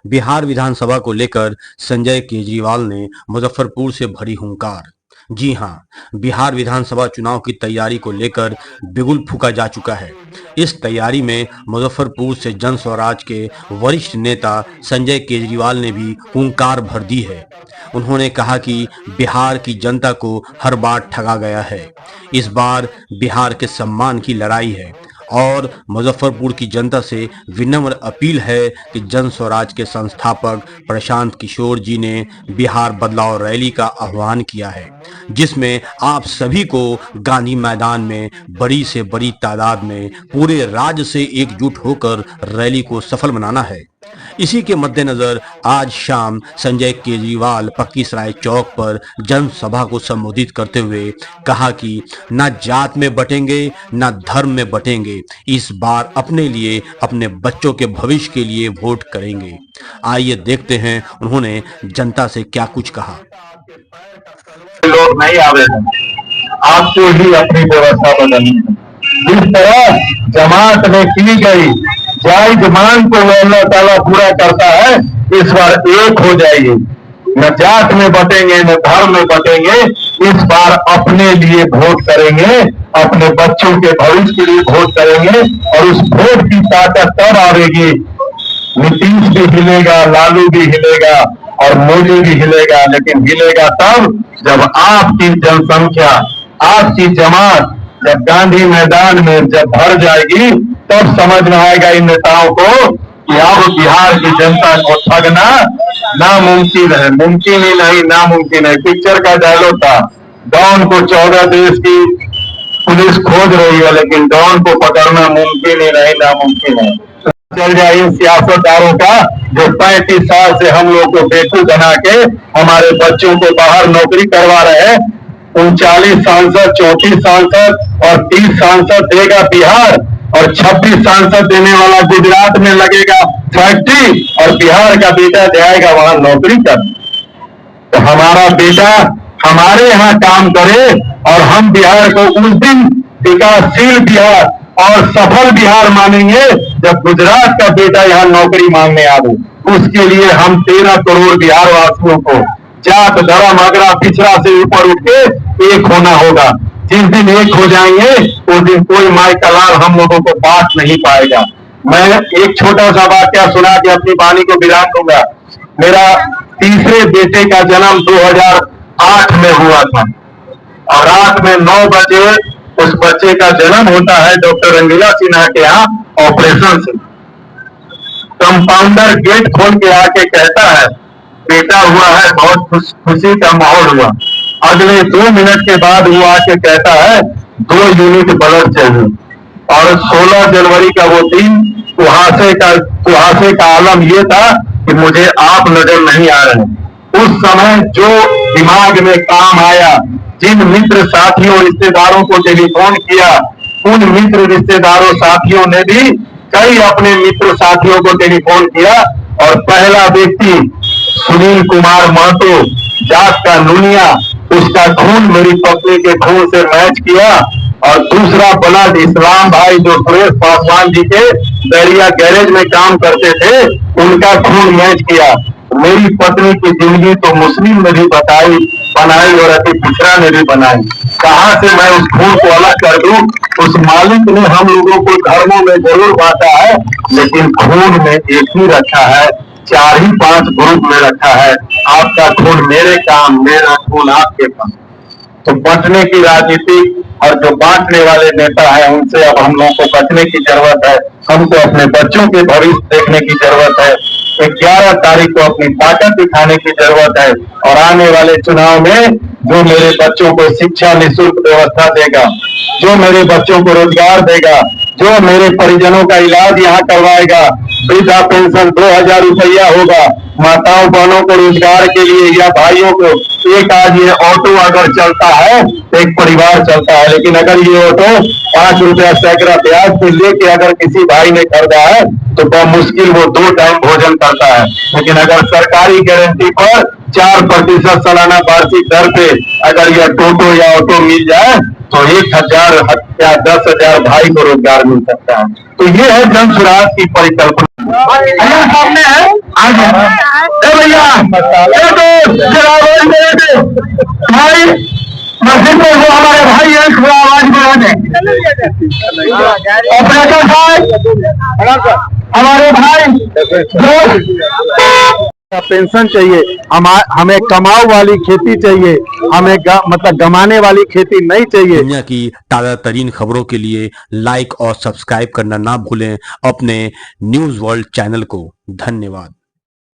बिहार विधानसभा को लेकर संजय केजरीवाल ने मुजफ्फरपुर से भरी हुंकार। जी हां, बिहार विधानसभा चुनाव की तैयारी को लेकर बिगुल फूंका जा चुका है। इस तैयारी में मुजफ्फरपुर से जन स्वराज के वरिष्ठ नेता संजय केजरीवाल ने भी हुंकार भर दी है। उन्होंने कहा कि बिहार की जनता को हर बार ठगा गया है। इस बार बिहार के सम्मान की लड़ाई है और मुजफ्फरपुर की जनता से विनम्र अपील है कि जन स्वराज के संस्थापक प्रशांत किशोर जी ने बिहार बदलाव रैली का आह्वान किया है, जिसमें आप सभी को गांधी मैदान में बड़ी से बड़ी तादाद में पूरे राज्य से एकजुट होकर रैली को सफल बनाना है। इसी के मद्देनजर आज शाम संजय केजरीवाल पक्कीसराय चौक पर जनसभा को संबोधित करते हुए कहा कि न जात में बटेंगे न धर्म में बटेंगे, इस बार अपने लिए अपने बच्चों के भविष्य के लिए वोट करेंगे। आइए देखते हैं उन्होंने जनता से क्या कुछ कहा। लोग नहीं आवेदन, आपको ही अपनी व्यवस्था बदलनी है। जिस तरह जमात में की गई जायज मांग को अल्लाह ताला पूरा करता है, इस बार एक हो जाइए। न जात में बटेंगे न धर्म में बटेंगे, इस बार अपने लिए वोट करेंगे, अपने बच्चों के भविष्य के लिए वोट करेंगे। और उस वोट की ताकत तब आएगी, नीतीश भी हिलेगा, लालू भी हिलेगा और मोदी भी हिलेगा, लेकिन हिलेगा तब जब आपकी जनसंख्या, आपकी जमात जब गांधी मैदान में जब भर जाएगी, तब समझ में आएगा इन नेताओं को कि अब बिहार की जनता को ठगना नामुमकिन है। मुमकिन ही नहीं, नामुमकिन है। पिक्चर का डायलॉग था, डॉन को 14 देश की पुलिस खोज रही है, लेकिन डॉन को पकड़ना मुमकिन ही नहीं, नामुमकिन है। चल जाए इन सियासतदारों का, जो 35 साल से हम लोग को बेवकूफ बना के हमारे बच्चों को बाहर नौकरी करवा रहे हैं। 39 सांसद, 34 सांसद और 30 सांसद देगा बिहार, और 26 सांसद देने वाला गुजरात में लगेगा फैक्ट्री, और बिहार का बेटा जाएगा वहां नौकरी कर। तो हमारा बेटा हमारे यहाँ काम करे और हम बिहार को उस दिन विकासशील बिहार और सफल बिहार मानेंगे जब गुजरात का बेटा यहाँ नौकरी मांगने आवे। उसके लिए हम 13 करोड़ बिहार वासियों को जात, धर्म, अगरा, पिछड़ा से ऊपर उठ के एक होना होगा। जिस दिन एक हो जाएंगे उस दिन कोई माई का लाल हम लोगों को बांट नहीं पाएगा। मैं एक छोटा सा वाक्य सुना के अपनी वाणी को विराम दूंगा। मेरा तीसरे बेटे का जन्म 2008 में हुआ था और रात में 9 बजे उस बच्चे का जन्म होता है डॉक्टर रंगीला सिन्हा के यहाँ ऑपरेशन से। कंपाउंडर गेट खोल के आके कहता है बेटा हुआ है, बहुत खुशी का माहौल हुआ। अगले 2 मिनट के बाद वो आके कहता है 2 यूनिट ब्लड चाहिए। और 16 जनवरी का वो दिन कुहासे का आलम ये था कि मुझे आप नजर नहीं आ रहे। उस समय जो दिमाग में काम आया, जिन मित्र साथियों रिश्तेदारों को टेलीफोन किया, उन मित्र रिश्तेदारों साथियों ने भी कई अपने मित्र साथियों को टेलीफोन किया। और पहला व्यक्ति सुनील कुमार महतो, जाट का नुनिया, उसका खून मेरी पत्नी के खून से मैच किया। और दूसरा ब्लड इस्लाम भाई जो सुरेश पासवान जी के बैरिया गैरेज में काम करते थे, उनका खून मैच किया। मेरी पत्नी की जिंदगी तो मुस्लिम ने भी बनाई और अति पिछड़ा ने भी बनाई। कहां से मैं उस खून को अलग कर दूं? उस मालिक ने हम लोगों को धर्मों में जरूर बांटा है, लेकिन खून में एक ही रखा है, 4 ही 5 ग्रुप में रखा है। आपका खून मेरे काम, मेरा खून आपके काम। तो बचने की राजनीति और जो बांटने वाले नेता है, उनसे अब हम लोगों को बचने की जरूरत है। हमको अपने बच्चों के भविष्य देखने की जरूरत है। 11 तारीख को अपनी ताकत दिखाने की जरूरत है। और आने वाले चुनाव में जो मेरे बच्चों को शिक्षा निःशुल्क व्यवस्था देगा, जो मेरे बच्चों को रोजगार देगा, जो मेरे परिजनों का इलाज यहाँ करवाएगा, वृद्धा पेंशन 2000 रुपया होगा, माताओं बहनों को रोजगार के लिए या भाइयों को एक आज ये ऑटो अगर चलता है तो एक परिवार चलता है। लेकिन अगर ये ऑटो 5 रुपया सैकड़ा ब्याज पे लेके अगर किसी भाई ने खरीदा है तो बहुत मुश्किल वो 2 टाइम भोजन करता है। लेकिन अगर सरकारी गारंटी पर 4% सालाना वार्षिक दर पे अगर यह टोटो या ऑटो मिल जाए तो 1,000 या 10,000 भाई को रोजगार मिल सकता है। तो ये है जन स्वराज की परिकल्पना। भैया सामने है भैया भाई मस्जिद में जो हमारे भाई है थोड़ा आवाज बढ़ा दें। ऑपरेटर साहब हमारे भाई पेंशन चाहिए, हमें कमाऊ वाली खेती चाहिए, हमें मतलब गमाने वाली खेती नहीं चाहिए। दुनिया की ताज़ा तरीन खबरों के लिए लाइक और सब्सक्राइब करना ना भूलें अपने न्यूज़ वर्ल्ड चैनल को। धन्यवाद।